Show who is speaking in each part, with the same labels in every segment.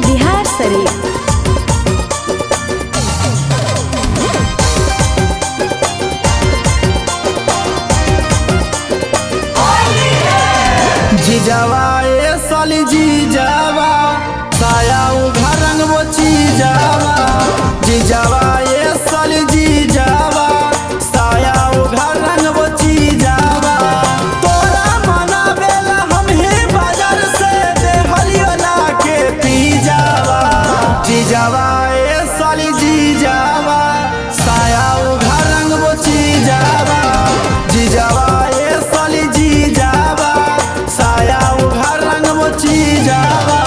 Speaker 1: बिहार शरीफ।
Speaker 2: जीजावा ए साली जीजावा साया उघा रंग वो चीजावा। जीजावा ए साली जीजावा साया उघा रंग वो चीजावा। तोरा मनावेला हम ही बाजार से देहलियो ला के पी जावा। जीजावा ए साली जीजावा साया उघा रंग वो चीजावा। जीजावा ए साली जीजावा साया उघा रंग वो चीजावा।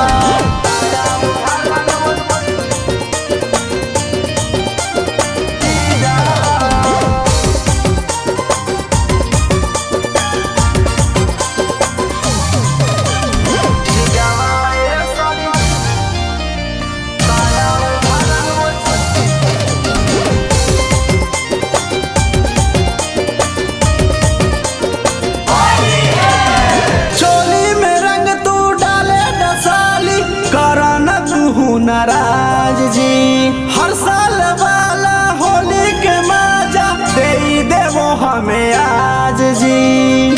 Speaker 2: नाराज जी हर साल वाला होली के मजा दे देवो हमें आज जी।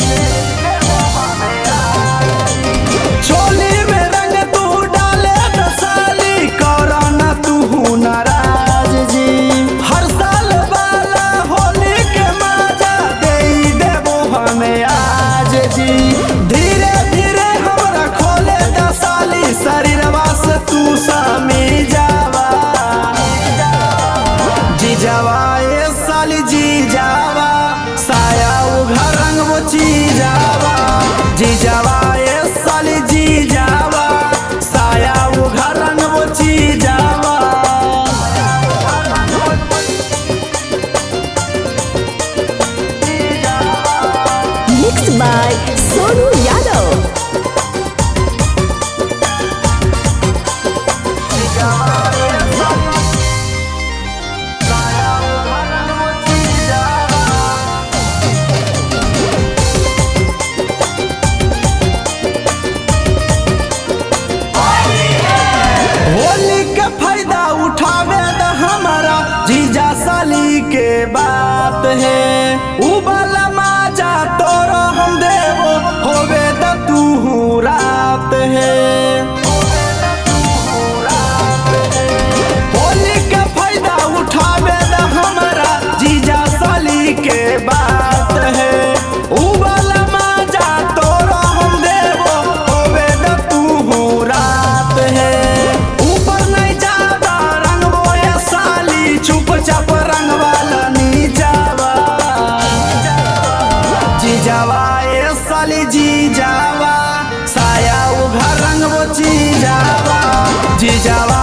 Speaker 2: चोली में रंग तू डाले दसाली करना तू नाराज जी। हर साल वाला होली के मजा दे देवो हमें आज जी। धीरे धीरे हमरा खोले दसाली शरीरवा से तू सामी जावा। जीजावा ए साली जीजावा साया उघा रंग वो चीजावा। जीजावा ए साली जीजावा साया उघा रंग वो चीजावा।
Speaker 1: Mix by Sonu Yadav.
Speaker 2: होली के फायदा उठावे द हमारा जीजा साली के बात है। उबाला माजा तोरो हम देवो होवे द तू रात है। होली के फायदा उठावे द हमारा जीजा साली के बात है। उबाला माजा तोरो हम देवो होवे द तू रात है। चुपचाप रंग वाला नीचावा। जीजावा ए साली जीजावा साया उघा रंग वो चीजावा। जीजावा